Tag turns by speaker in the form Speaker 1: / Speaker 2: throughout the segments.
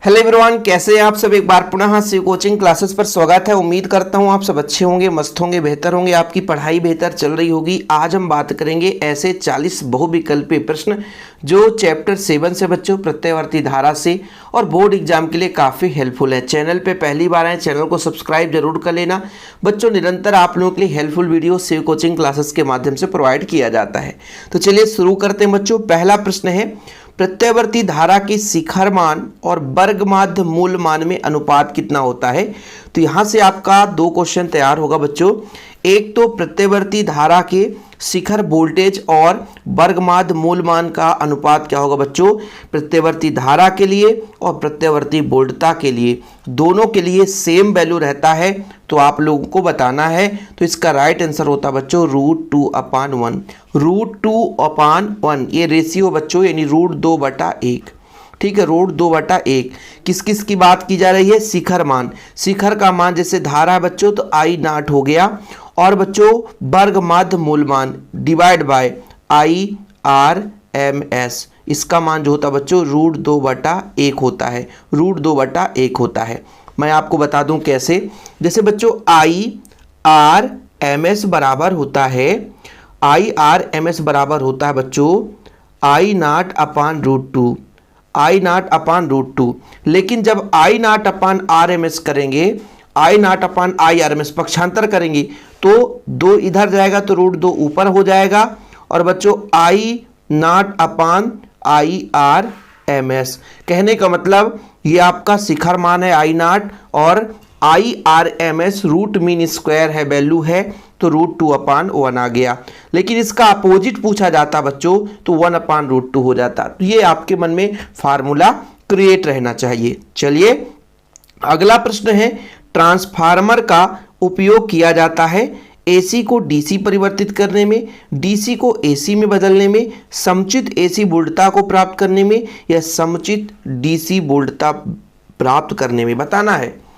Speaker 1: Hello everyone, कैसे हैं आप सब। एक बार पुनः शिव कोचिंग क्लासेस पर स्वागत है। उम्मीद करता हूं आप सब अच्छे होंगे, मस्त होंगे, बेहतर होंगे, आपकी पढ़ाई बेहतर चल रही होगी। आज हम बात करेंगे ऐसे 40 बहुविकल्पीय प्रश्न जो चैप्टर 7 से बच्चों प्रत्ययवर्ती धारा से और बोर्ड एग्जाम के लिए काफ़ी हेल्पफुल है। चैनल पे पहली बार आए, चैनल को सब्सक्राइब जरूर कर लेना बच्चों। निरंतर आप लोगों के लिए helpful video Shiv coaching classes के माध्यम से प्रोवाइड किया जाता है। तो चलिए शुरू करते हैं बच्चों। पहला प्रश्न है, प्रत्ययवर्ती धारा के शिखर मान और वर्ग माध्य मूल मान में अनुपात कितना होता है। तो यहां से आपका दो क्वेश्चन तैयार होगा बच्चों। एक तो प्रत्ययवर्ती धारा के शिखर वोल्टेज और वर्ग माध्य मूल मान का अनुपात क्या होगा बच्चों। प्रत्ययवर्ती धारा के लिए और प्रत्ययवर्ती वोल्टता के लिए, दोनों के लिए सेम वैल्यू रहता है, तो आप लोगों को बताना है। तो इसका राइट आंसर होता है बच्चों √2/1। √2/1 ये रेशियो बच्चों, यानी √2/1। ठीक है, √2/1। किस किस की बात की जा रही है? शिखर मान। शिखर का मान जैसे धारा है बच्चों तो I0 हो गया, और बच्चों वर्ग माध्य मूल मान डिवाइड बाय IRMS, इसका मान जो होता है बच्चों √2/1 होता है। √2/1 होता है। मैं आपको बता दूं कैसे। जैसे बच्चों IRMS बराबर होता है, IRMS बराबर होता है बच्चों I0/√2। I0/√2। लेकिन जब I0/RMS करेंगे, I0/IRMS पक्षांतर करेंगे, तो 2 इधर जाएगा तो √2 ऊपर हो जाएगा, और बच्चों I0/IRMS। कहने का मतलब ये आपका शिखर मान है I0, और IRMS रूट मीन स्क्वायर है, वैल्यू है, तो √2/1 आ गया। लेकिन इसका अपोजिट पूछा जाता बच्चों तो 1/√2 हो जाता। तो ये आपके मन में फार्मूला क्रिएट रहना चाहिए। चलिए अगला प्रश्न है, ट्रांसफार्मर का उपयोग किया जाता है AC को DC परिवर्तित करने में, DC को AC में बदलने में, समुचित AC वोल्टता को प्राप्त करने में, या समुचित DC वोल्टता प्राप्त करने में। बताना है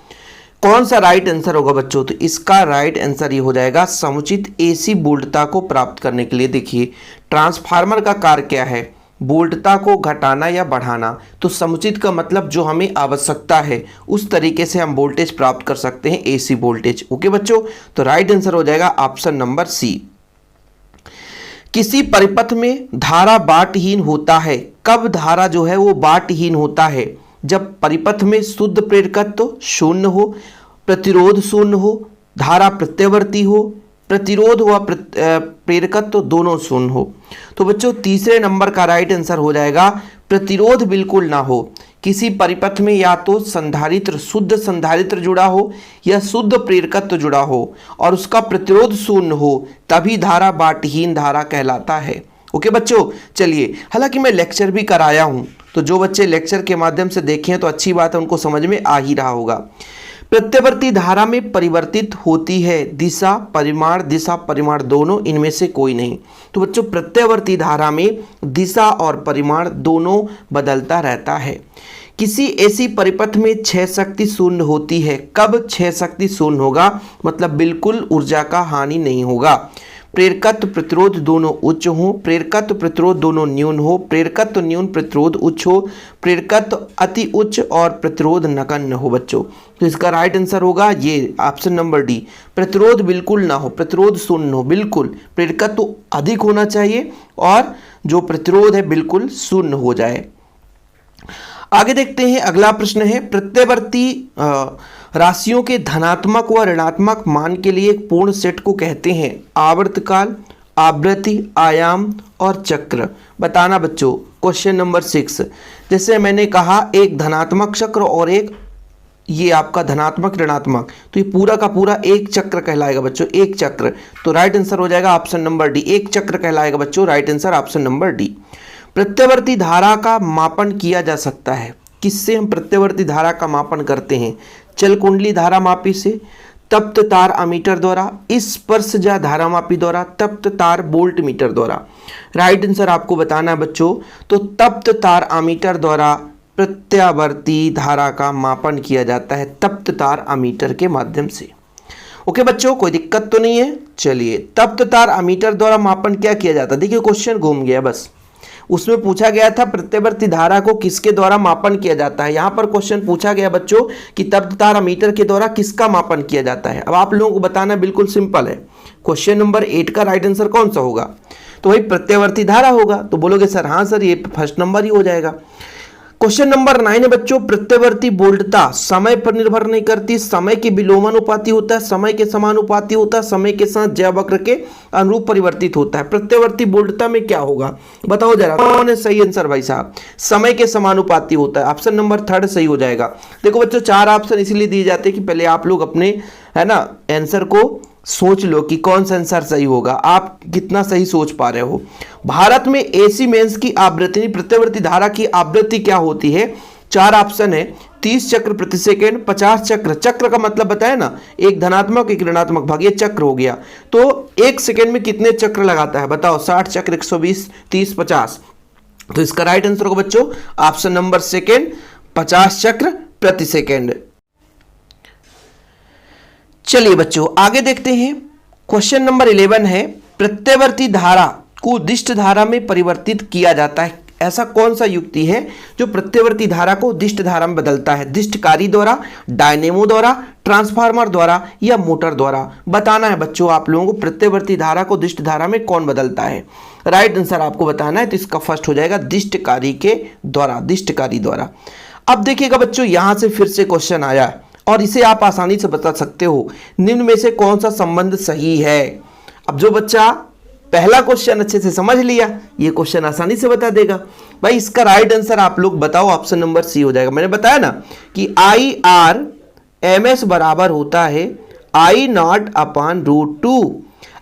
Speaker 1: कौन सा राइट आंसर होगा बच्चों। तो इसका राइट आंसर ये हो जाएगा समुचित AC वोल्टता को प्राप्त करने के लिए। देखिए ट्रांसफार्मर का कार्य क्या है? वोल्टता को घटाना या बढ़ाना। तो समुचित का मतलब जो हमें आवश्यकता है उस तरीके से हम वोल्टेज प्राप्त कर सकते हैं, AC वोल्टेज। ओके बच्चों, तो राइट आंसर हो जाएगा ऑप्शन नंबर C। किसी परिपथ में धारा बाटहीन होता है। कब धारा जो है वो बाटहीन होता है? जब परिपथ में शुद्ध प्रेरकत्व शून्य हो, प्रतिरोध शून्य हो, धारा प्रत्ययवर्ती हो, प्रतिरोध व प्रेरकत्व दोनों शून्य हो। तो बच्चों तीसरे नंबर का राइट आंसर हो जाएगा प्रतिरोध बिल्कुल ना हो। किसी परिपथ में या तो संधारित्र, शुद्ध संधारित्र जुड़ा हो, या शुद्ध प्रेरकत्व जुड़ा हो, और उसका प्रतिरोध शून्य हो, तभी धारा बाटहीन धारा कहलाता है। ओके बच्चों, चलिए हालांकि मैं लेक्चर भी कराया हूं, तो जो बच्चे लेक्चर के माध्यम से देखें तो अच्छी बात है, उनको समझ में आ ही रहा होगा। प्रत्ययवर्ती धारा में परिवर्तित होती है दिशा परिमाण दोनों, इनमें से कोई नहीं। तो बच्चों प्रत्ययवर्ती धारा में दिशा और परिमाण दोनों बदलता रहता है। किसी ऐसी परिपथ में क्षय शक्ति शून्य होती है। कब क्षय शक्ति शून्य होगा? मतलब बिल्कुल ऊर्जा का हानि नहीं होगा। प्रेरकत्व प्रतिरोध दोनों उच्च हो, प्रेरकत्व प्रतिरोध दोनों न्यून हो, प्रेरकत्व न्यून प्रतिरोध उच्च हो, प्रेरकत्व अति उच्च और प्रतिरोध नगण्य हो बच्चों। तो इसका राइट आंसर होगा ये ऑप्शन नंबर डी। प्रतिरोध बिल्कुल ना हो, प्रतिरोध शून्य हो बिल्कुल, प्रेरकत्व अधिक होना चाहिए और जो प्रतिरोध है बिल्कुल शून्य हो जाए। आगे देखते हैं, अगला प्रश्न है, प्रत्ययवर्ती राशियों के धनात्मक व ऋणात्मक मान के लिए एक पूर्ण सेट को कहते हैं आवर्तकाल, आवृत्ति, आयाम और चक्र। बताना बच्चों क्वेश्चन नंबर 6। जैसे मैंने कहा एक धनात्मक चक्र और एक ये आपका धनात्मक ऋणात्मक, तो ये पूरा का पूरा एक चक्र कहलाएगा बच्चों, एक चक्र। तो राइट आंसर हो जाएगा ऑप्शन नंबर डी, एक चक्र कहलाएगा बच्चों। Right answer option number D. प्रत्ययवर्ती धारा का मापन किया जा सकता है। किससे हम प्रत्ययवर्ती धारा का मापन करते हैं? चल कुंडली धारा मापी से, तप्त तार अमीटर द्वारा, स्पर्शजा धारा मापी द्वारा, तप्त तार वोल्ट मीटर द्वारा। राइट आंसर आपको बताना है बच्चों। तो तप्त तार अमीटर द्वारा प्रत्ययवर्ती धारा का मापन किया जाता है, तप्त तार अमीटर के माध्यम से। ओके बच्चों, कोई दिक्कत तो नहीं है। चलिए तप्त तार अमीटर द्वारा मापन क्या किया जाता है? देखिए क्वेश्चन घूम गया बस। उसमें पूछा गया था प्रत्यवर्ती धारा को किसके द्वारा मापन किया जाता है। यहां पर क्वेश्चन पूछा गया बच्चों कि तप्त धारा मीटर के द्वारा किसका मापन किया जाता है। अब आप लोगों को बताना बिल्कुल सिंपल है। क्वेश्चन नंबर 8 का राइट आंसर कौन सा होगा? तो भाई प्रत्यवर्ती धारा होगा। तो बोलोगे सर हाँ सर ये फर्स्ट नंबर ही हो जाएगा। क्वेश्चन नंबर 9 है बच्चों, प्रत्यवर्ती बोल्टता समय पर निर्भर नहीं करती, समय के विलोमानुपाती होता है, समय के समानुपाती होता है, समय के साथ ज्या वक्र के अनुरूप परिवर्तित होता है। प्रत्यवर्ती बोल्टता में क्या होगा बताओ जरा, कौन है सही आंसर भाई साहब? समय के समानुपाती होता है। ऑप्शन नंबर 3 सही हो जाएगा। देखो बच्चों 4 ऑप्शन इसलिए दिए जाते हैं कि पहले आप लोग अपने है ना आंसर को सोच लो कि कौन सा आंसर सही होगा, आप कितना सही सोच पा रहे हो। भारत में एसी मेंस की आवृत्ति प्रत्यवर्ती धारा की आवृत्ति क्या होती है? 4 ऑप्शन है, 30 चक्र प्रति सेकेंड, 50 चक्र, चक्र का मतलब बताया ना, एक धनात्मक एक ऋणात्मक भाग, ये चक्र हो गया। तो 1 सेकेंड में कितने चक्र लगाता है बताओ? 60 चक्र, 120, 30, 50। तो इसका राइट आंसर होगा बच्चों ऑप्शन नंबर सेकेंड, 50 चक्र प्रति सेकेंड। चलिए बच्चों आगे देखते हैं। क्वेश्चन नंबर 11 है, प्रत्यवर्ती धारा को दिष्ट धारा में परिवर्तित किया जाता है। ऐसा कौन सा युक्ति है जो प्रत्यवर्ती धारा को दिष्ट धारा में बदलता है? दिष्टकारी द्वारा, डायनेमो द्वारा, ट्रांसफार्मर द्वारा या मोटर द्वारा? बताना है बच्चों आप लोगों को प्रत्यवर्ती धारा को दिष्ट धारा में कौन बदलता है। राइट आंसर आपको बताना है। तो इसका फर्स्ट हो जाएगा दिष्टकारी के द्वारा, दिष्टकारी द्वारा। अब देखिएगा बच्चों यहां से फिर से क्वेश्चन आया और इसे आप आसानी से बता सकते हो, निम्न में से कौन सा संबंध सही है। अब जो बच्चा पहला क्वेश्चन अच्छे से समझ लिया ये क्वेश्चन आसानी से बता देगा। भाई इसका राइट आंसर आप लोग बताओ, ऑप्शन नंबर सी हो जाएगा। मैंने बताया ना कि IRMS बराबर होता है I0/√2।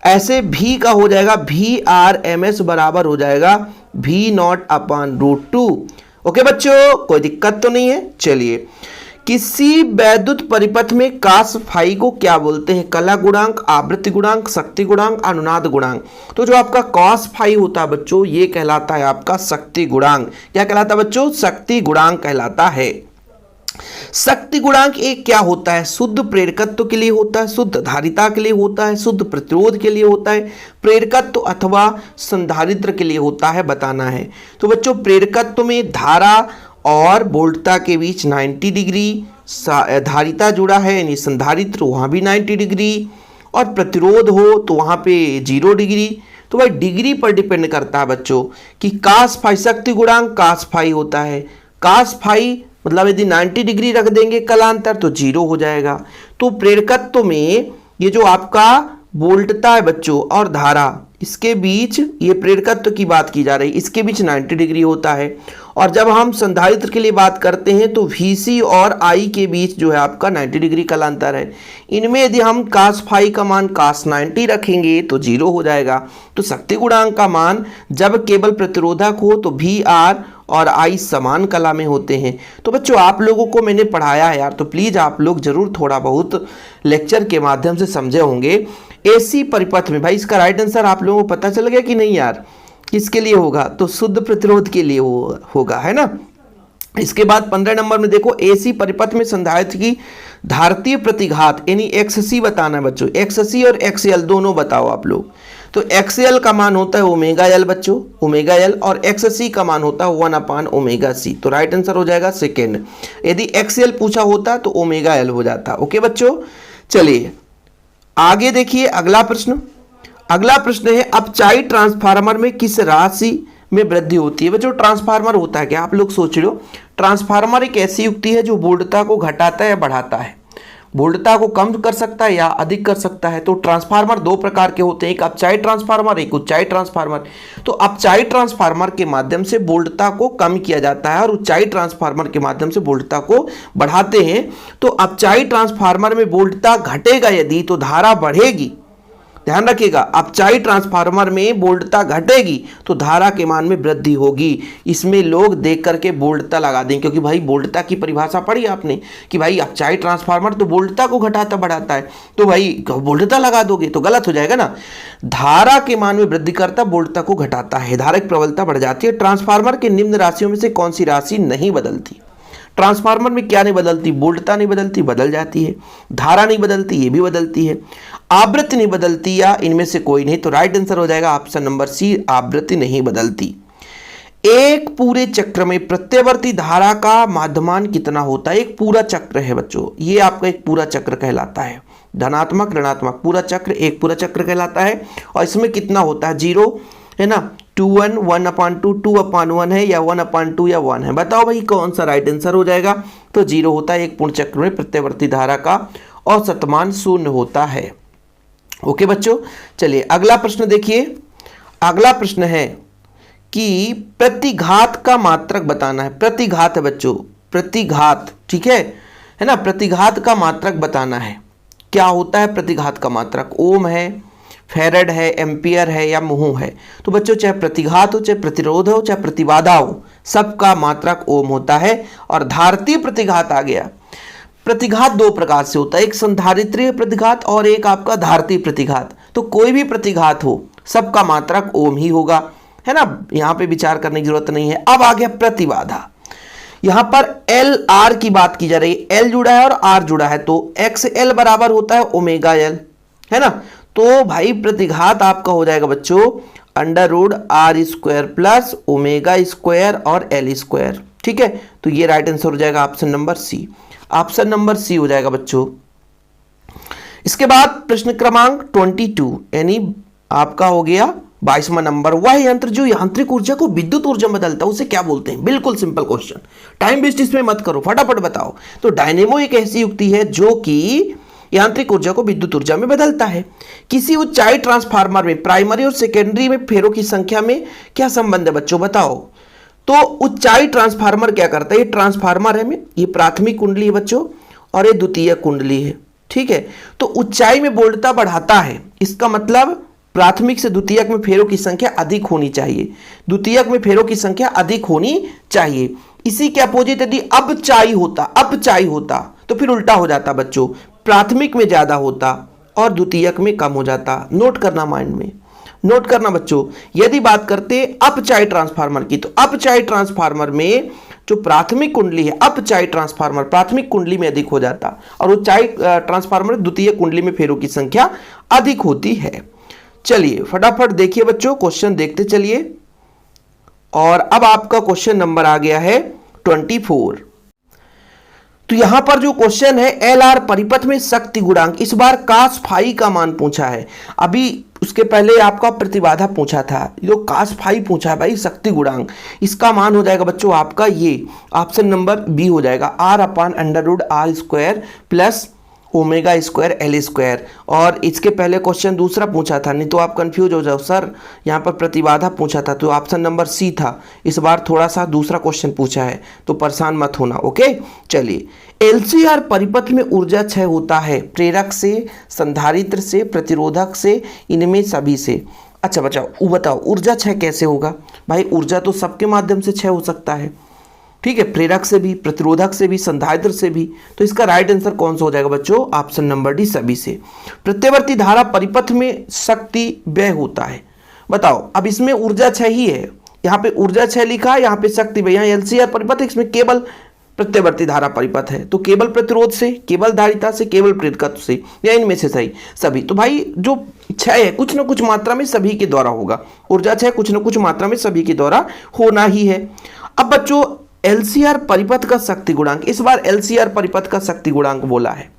Speaker 1: ऐसे भी का हो जाएगा VRMS बराबर हो जाएगा V0/√2। ओके बच्चों कोई दिक्कत तो नहीं है। चलिए, किसी वैद्युत परिपथ में कास फाई को क्या बोलते हैं? कला गुणांक, आवृत्ति गुणांक, शक्ति गुणांक, अनुनाद गुणांक। तो जो आपका कॉस फाई होता है बच्चों ये कहलाता है आपका शक्ति गुणांक। क्या कहलाता है बच्चों? शक्ति गुणांक कहलाता है। शक्ति गुणांक एक क्या होता है? शुद्ध प्रेरकत्व के लिए होता है, शुद्ध धारिता के लिए होता है, शुद्ध प्रतिरोध के लिए होता है, प्रेरकत्व अथवा संधारित्र के लिए होता है, बताना है। तो बच्चों प्रेरकत्व में धारा और वोल्टता के बीच 90 डिग्री, धारिता जुड़ा है यानी संधारित्र वहाँ भी 90 डिग्री, और प्रतिरोध हो तो वहाँ पे 0 डिग्री। तो भाई डिग्री पर डिपेंड करता है बच्चों कि कास फाई, शक्ति गुणांक कास फाई होता है। कास फाई मतलब यदि 90 डिग्री रख देंगे कलांतर तो 0 हो जाएगा। तो प्रेरकत्व में ये जो आपका वोल्टता है बच्चों और धारा, इसके बीच ये प्रेरकत्व की बात की जा रही है, इसके बीच 90 डिग्री होता है। और जब हम संधारित्र के लिए बात करते हैं तो VC और I के बीच जो है आपका 90 डिग्री कलांतर है। इनमें यदि हम कास फाई का मान कास 90 रखेंगे तो 0 हो जाएगा। तो शक्ति गुणांक का मान जब केवल प्रतिरोधक हो तो VR और I समान कला में होते हैं। तो बच्चों आप लोगों को मैंने पढ़ाया है यार, तो प्लीज़ आप लोग जरूर थोड़ा बहुत लेक्चर के माध्यम से समझे होंगे। एसी परिपथ में भाई इसका राइट आंसर आप लोगों को पता चल गया कि नहीं यार? किसके लिए होगा? तो शुद्ध प्रतिरोध के लिए होगा, है ना। इसके बाद 15 नंबर में देखो, एसी परिपथ में संधारित्र की धारतीय प्रतिघात यानी XC बताना है बच्चों। XC और XL दोनों बताओ आप लोग। तो XL का मान होता है ओमेगा L बच्चों, ओमेगा L, और XC का मान होता है 1/ओमेगा C। तो राइट आंसर हो जाएगा सेकेंड। यदि XL पूछा होता तो ओमेगा L हो जाता। ओके बच्चों चलिए आगे देखिए अगला प्रश्न। अगला प्रश्न है, अपचाई ट्रांसफार्मर में किस राशि में वृद्धि होती है? बच्चों ट्रांसफार्मर होता है क्या? आप लोग सोच लो, ट्रांसफार्मर एक ऐसी युक्ति है जो वोल्टता को घटाता है या बढ़ाता है। वोल्टता को कम कर सकता है या अधिक कर सकता है। तो ट्रांसफार्मर 2 प्रकार के होते हैं, एक अपचाई ट्रांसफार्मर, एक उच्चाई ट्रांसफार्मर। तो अपचाई ट्रांसफार्मर के माध्यम से वोल्टता को कम किया जाता है और उच्चाई ट्रांसफार्मर के माध्यम से वोल्टता को बढ़ाते हैं। तो अपचाई ट्रांसफार्मर में वोल्टता घटेगा यदि तो धारा बढ़ेगी। ध्यान रखिएगा, अपचाई ट्रांसफार्मर में वोल्टता घटेगी तो धारा के मान में वृद्धि होगी। इसमें लोग देख करके वोल्टता लगा दें, क्योंकि भाई वोल्टता की परिभाषा पढ़ी आपने कि भाई अपचाई ट्रांसफार्मर तो वोल्टता को घटाता बढ़ाता है, तो भाई वोल्टता लगा दोगे तो गलत हो जाएगा ना। धारा के मान में वृद्धि करता, वोल्टता को घटाता है, धारा की प्रबलता बढ़ जाती है। ट्रांसफार्मर के निम्न राशियों में से कौन सी राशि नहीं बदलती? ट्रांसफार्मर में क्या नहीं बदलती? वोल्टता नहीं बदलती, बदल जाती है। धारा नहीं बदलती, ये भी बदलती है। आवृत्ति नहीं बदलती या इनमें से कोई नहीं। तो राइट आंसर हो जाएगा ऑप्शन नंबर सी, आवृत्ति नहीं बदलती। एक पूरे चक्र में प्रत्यवर्ती धारा का माध्यमान कितना होता है? एक पूरा चक्र है बच्चों, ये आपका एक पूरा चक्र कहलाता है। धनात्मक ऋणात्मक पूरा चक्र एक पूरा चक्र कहलाता है। और इसमें कितना होता है? 0 है ना, 2 1 1/2 2/1 है या 1/2 या 1 है? बताओ भाई कौन सा राइट आंसर हो जाएगा? तो 0 होता है। एक पूर्ण चक्र में प्रत्यवर्ती धारा का औसत मान 0 होता है। ओके बच्चों, चलिए अगला प्रश्न देखिए। अगला प्रश्न है कि प्रतिघात का मात्रक बताना है। प्रतिघात है बच्चों, प्रतिघात, ठीक है ना, प्रतिघात का मात्रक बताना है। क्या होता है प्रतिघात का मात्रक? ओम है, फैरड है, एम्पियर है या मोह है? तो बच्चों चाहे प्रतिघात हो, चाहे प्रतिरोध हो, चाहे प्रतिबाधा हो, सबका मात्रक ओम होता है। और धारतीय प्रतिघात आ गया। प्रतिघात दो प्रकार से होता है, एक संधारित्रीय प्रतिघात और एक आपका धारतीय प्रतिघात। तो कोई भी प्रतिघात हो सबका मात्रक ओम ही होगा, है ना, यहां पे विचार करने की जरूरत नहीं है। अब आ गया प्रतिबाधा। यहां पर एल आर की बात की जा रही है, एल जुड़ा है और आर जुड़ा है, तो एक्स एल बराबर होता है ओमेगा एल, है ना। तो भाई प्रतिघात आपका हो जाएगा बच्चों √r² प्लस ओमेगा स्क्वायर और एल स्क्वायर, ठीक है। तो ये राइट आंसर हो जाएगा option number C. Option number C हो जाएगा बच्चों। इसके बाद प्रश्न क्रमांक 22 यानी आपका हो गया 22वां नंबर। वह यंत्र जो यांत्रिक ऊर्जा को विद्युत ऊर्जा में बदलता है उसे क्या बोलते हैं? बिल्कुल सिंपल क्वेश्चन, टाइम वेस्ट इसमें मत करो, फटाफट बताओ। तो डायनेमो एक ऐसी युक्ति है जो कि यांत्रिक ऊर्जा को विद्युत ऊर्जा में बदलता है। किसी ऊंचाई ट्रांसफार्मर में प्राइमरी और सेकेंडरी में फेरों की संख्या में क्या संबंध है बच्चों? बताओ। तो ऊंचाई ट्रांसफार्मर क्या करता है? ये ट्रांसफार्मर है में, ये प्राथमिक कुंडली है बच्चों और ये द्वितीयक कुंडली है, ठीक है। तो ऊंचाई में वोल्टता बढ़ाता है, इसका मतलब प्राथमिक से द्वितीयक में फेरों की संख्या अधिक होनी चाहिए, द्वितीयक में फेरों की संख्या अधिक होनी चाहिए। इसी के अपोजिट यदि अपचाई होता तो फिर उल्टा हो जाता बच्चों, प्राथमिक में ज्यादा होता और द्वितीयक में कम हो जाता। नोट करना, माइंड में नोट करना बच्चों। यदि बात करते अपचाई ट्रांसफार्मर की, तो अपचाई ट्रांसफार्मर में जो प्राथमिक कुंडली है, अपचाई ट्रांसफार्मर प्राथमिक कुंडली में अधिक हो जाता और ऊंचाई ट्रांसफार्मर द्वितीय कुंडली में फेरों की संख्या अधिक होती है। चलिए फटाफट देखिए बच्चों, क्वेश्चन देखते चलिए। और अब आपका क्वेश्चन नंबर आ गया है 24। तो यहां पर जो क्वेश्चन है एल आर परिपथ में शक्ति गुणांक, इस बार कास फाई का मान पूछा है। अभी उसके पहले आपका प्रतिबाधा पूछा था, जो कास फाई पूछा है भाई शक्ति गुणांक, इसका मान हो जाएगा बच्चों आपका ये ऑप्शन नंबर बी हो जाएगा R/√R² plus omega square L square. और इसके पहले क्वेश्चन दूसरा पूछा था, नहीं तो आप कंफ्यूज हो जाओ सर यहाँ पर प्रतिबाधा पूछा था, तो ऑप्शन नंबर सी था। इस बार थोड़ा सा दूसरा क्वेश्चन पूछा है, तो परेशान मत होना, ओके। चलिए, एलसीआर परिपथ में ऊर्जा क्षय होता है प्रेरक से, संधारित्र से, प्रतिरोधक से, इनमें सभी से। अच्छा बताओ ऊर्जा क्षय कैसे होगा? भाई ऊर्जा तो सबके माध्यम से क्षय हो सकता है, ठीक है, प्रेरक से भी, प्रतिरोधक से भी, संधारित्र से भी। तो इसका राइट आंसर कौन सा हो जाएगा बच्चों? ऑप्शन नंबर डी सभी से। प्रत्यवर्ती धारा परिपथ में शक्ति व्यय होता है। बताओ, अब इसमें ऊर्जा क्षय ही है, यहाँ पे ऊर्जा क्षय लिखा है, यहाँ पे शक्ति व्यय। यहाँ एलसीआर परिपथ है, इसमें केवल प्रत्यवर्ती धारा परिपथ है, तो केवल प्रतिरोध से, केवल धारिता से, केवल प्रेरकत्व से, या इनमें से सही सभी। तो भाई जो क्षय है कुछ न कुछ मात्रा में सभी के द्वारा होगा, ऊर्जा क्षय कुछ न कुछ मात्रा में सभी के द्वारा होना ही है। अब बच्चों एलसीआर परिपथ का शक्ति गुणांक, इस बार एलसीआर परिपथ का शक्ति गुणांक बोला है,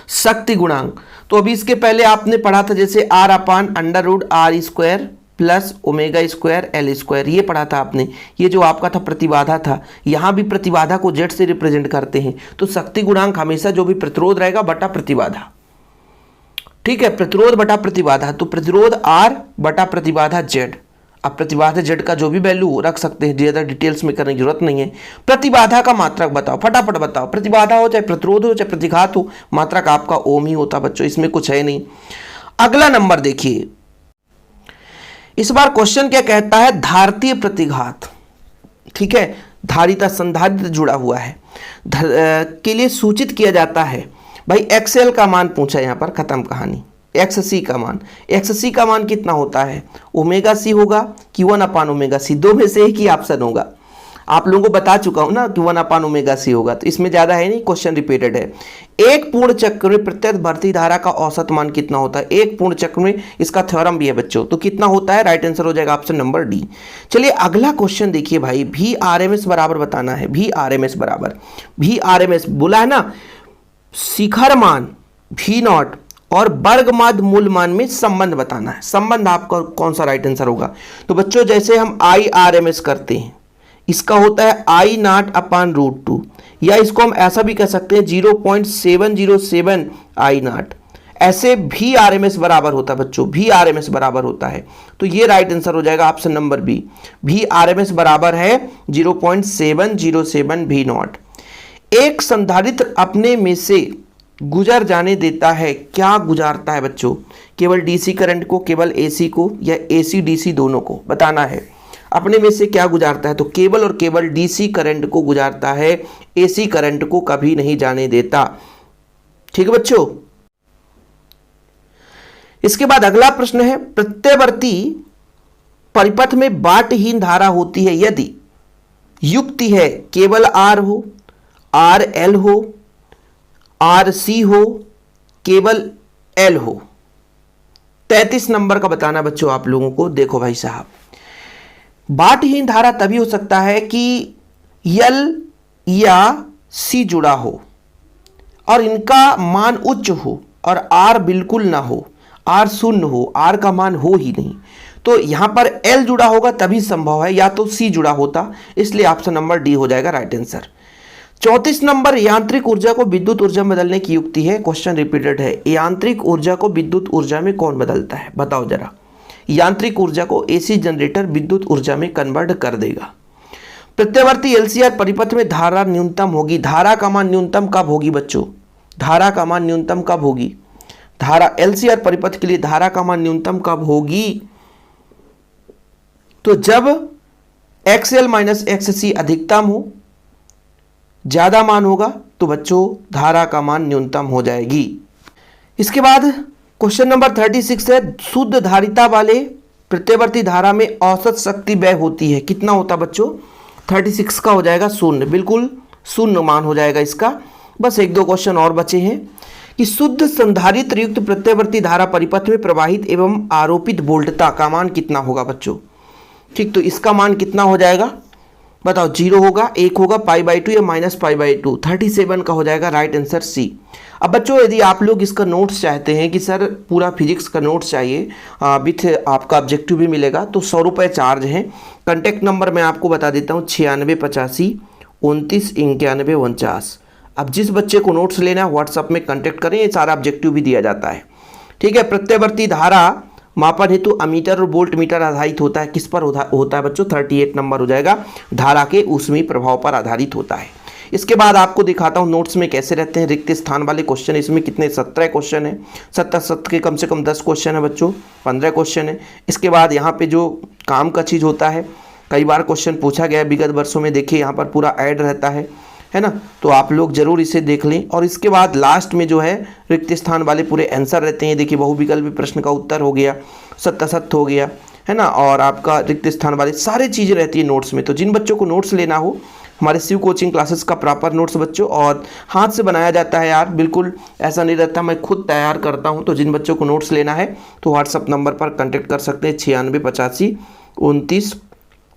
Speaker 1: शक्ति गुणांक। तो अभी इसके पहले आपने पढ़ा था जैसे R/√R² plus omega square L square, ये पढ़ा था आपने। ये जो आपका था प्रतिबाधा था, यहां भी प्रतिबाधा को जेड से रिप्रेजेंट करते हैं, तो शक्ति गुणांक हमेशा जो भी प्रतिरोध रहेगा बटा प्रतिबाधा, ठीक है, प्रतिरोध बटा प्रतिबाधा। तो प्रतिरोध R बटा प्रतिबाधा Z। अब प्रतिबाधा Z का जो भी वैल्यू रख सकते हैं, ज़्यादा डिटेल्स में करने की जरूरत नहीं है। प्रतिबाधा का मात्रक बताओ, फटाफट बताओ। प्रतिबाधा हो चाहे प्रतिरोध हो चाहे प्रतिघात हो, मात्रक आपका ओम ही होता बच्चों, इसमें कुछ है नहीं। अगला नंबर देखिए, इस बार क्वेश्चन क्या कहता है? धारतीय प्रतिघात, ठीक है, धारिता संधारित्र जुड़ा हुआ है के लिए सूचित किया जाता है। भाई एक्सएल का मान पूछा, यहां पर खत्म कहानी। XC का मान, XC का मान कितना होता है? ओमेगा सी होगा कि 1/ओमेगा सी, दो में से एक ही ऑप्शन होगा। आप लोगों को बता चुका हूं ना कि 1/ओमेगा c होगा, तो इसमें ज्यादा है नहीं, क्वेश्चन रिपीटेड है। एक पूर्ण चक्र में प्रत्येक भर्ती धारा का औसत मान कितना होता है? एक पूर्ण चक्र में, इसका थ्योरम भी है बच्चों, तो कितना होता है? राइट आंसर हो जाएगा ऑप्शन नंबर डी। चलिए अगला क्वेश्चन देखिए भाई, भी आरएमएस बराबर बताना है। भी आरएमएस बराबर, भी आरएमएस बोला है ना, शिखर मान भी नॉट और वर्ग माध्य मूल मान में संबंध बताना है। संबंध आपका कौन सा राइट आंसर होगा? तो बच्चों जैसे हम आई आरएमएस करते हैं, इसका होता है आई नॉट अपॉन √2, या इसको हम ऐसा भी कह सकते हैं 0.707 आई नॉट। ऐसे भी आरएमएस बराबर होता है बच्चों, भी आरएमएस बराबर होता है, तो ये राइट आंसर हो जाएगा ऑप्शन नंबर बी। भी आरएमएस बराबर है 0.707 भी नॉट। एक संधारित्र अपने में से गुजर जाने देता है, क्या गुजारता है बच्चों? केवल डीसी करंट को, केवल एसी को, या एसी डीसी दोनों को बताना है। अपने में से क्या गुजारता है? तो केवल और केवल डीसी करंट को गुजारता है, एसी करंट को कभी नहीं जाने देता। ठीक है बच्चों। इसके बाद अगला प्रश्न है, प्रत्यावर्ती परिपथ में बाटहीन धारा होती है यदि युक्ति है केवल आर हो, आर एल हो, आर सी हो, केवल एल हो। 33 नंबर का बताना बच्चों आप लोगों को। देखो भाई साहब, बाटहीन धारा तभी हो सकता है कि एल या सी जुड़ा हो और इनका मान उच्च हो और आर बिल्कुल ना हो, आर शून्य हो, आर का मान हो ही नहीं। तो यहां पर एल जुड़ा होगा तभी संभव है, या तो सी जुड़ा होता, इसलिए ऑप्शन नंबर डी हो जाएगा राइट आंसर। 34 नंबर, यांत्रिक ऊर्जा को विद्युत ऊर्जा में बदलने की युक्ति है। क्वेश्चन रिपीटेड है, यांत्रिक ऊर्जा को विद्युत ऊर्जा में कौन बदलता है? बताओ जरा। यांत्रिक ऊर्जा को एसी जनरेटर विद्युत ऊर्जा में कन्वर्ट कर देगा। प्रत्यावर्ती एलसीआर परिपथ में धारा न्यूनतम होगी। धारा का मान न्यूनतम कब होगी बच्चों? धारा का मान न्यूनतम कब होगी? धारा एलसीआर परिपथ के लिए धारा का मान न्यूनतम कब होगी? तो जब XL माइनस XC अधिकतम हो, ज्यादा मान होगा तो बच्चों धारा का मान न्यूनतम हो जाएगी। इसके बाद क्वेश्चन नंबर 36 है, शुद्ध धारिता वाले प्रत्यावर्ती धारा में औसत शक्ति व्यय होती है, कितना होता बच्चों? 36 का हो जाएगा 0, बिल्कुल 0 मान हो जाएगा इसका। बस एक दो क्वेश्चन और बचे हैं कि शुद्ध संधारित्र युक्त प्रत्यावर्ती धारा परिपथ में प्रवाहित एवं आरोपित वोल्टता का मान कितना होगा बच्चों? ठीक, तो इसका मान कितना हो जाएगा बताओ? 0 होगा, 1 होगा, π/2 या -π/2। 37 का हो जाएगा राइट आंसर सी। अब बच्चों यदि आप लोग इसका नोट्स चाहते हैं कि सर पूरा फिजिक्स का नोट्स चाहिए विथ आपका ऑब्जेक्टिव भी मिलेगा, तो 100 रुपये चार्ज है। कॉन्टैक्ट नंबर मैं आपको बता देता हूँ, 9685 29 91 49। अब जिस बच्चे को नोट्स लेना है व्हाट्सअप में कॉन्टैक्ट करें, ये सारा ऑब्जेक्टिव भी दिया जाता है। ठीक है। प्रत्यावर्ती धारा मापन हेतु अमीटर और वोल्ट मीटर आधारित होता है, किस पर होता है बच्चों? 38 नंबर हो जाएगा, धारा के ऊष्मीय प्रभाव पर आधारित होता है। इसके बाद आपको दिखाता हूं नोट्स में कैसे रहते हैं रिक्त स्थान वाले क्वेश्चन। इसमें कितने 17 क्वेश्चन है, 17 के कम से कम 10 क्वेश्चन है बच्चों, 15 क्वेश्चन है। इसके बाद यहाँ पे जो काम का चीज़ होता है, कई बार क्वेश्चन पूछा गया है विगत वर्षों में, देखिए यहाँ पर पूरा ऐड रहता है ना, तो आप लोग जरूर इसे देख लें। और इसके बाद लास्ट में जो है रिक्त स्थान वाले पूरे आंसर रहते हैं। देखिए बहुविकल्पी प्रश्न का उत्तर हो गया, सत्य हो गया, है ना, और आपका रिक्त स्थान वाले सारी चीज़ें रहती है नोट्स में। तो जिन बच्चों को नोट्स लेना हो, हमारे शिव कोचिंग क्लासेस का प्रॉपर नोट्स बच्चों, और हाथ से बनाया जाता है यार, बिल्कुल ऐसा नहीं रहता, मैं खुद तैयार करता हूँ। तो जिन बच्चों को नोट्स लेना है तो व्हाट्सअप नंबर पर कॉन्टेक्ट कर सकते हैं, 9685 29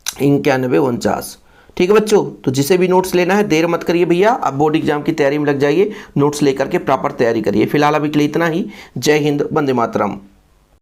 Speaker 1: 91 49। ठीक है बच्चों, तो जिसे भी नोट्स लेना है देर मत करिए भैया, अब बोर्ड एग्जाम की तैयारी में लग जाइए, नोट्स लेकर के प्रॉपर तैयारी करिए। फिलहाल अभी के लिए इतना ही। जय हिंद, वंदे मातरम।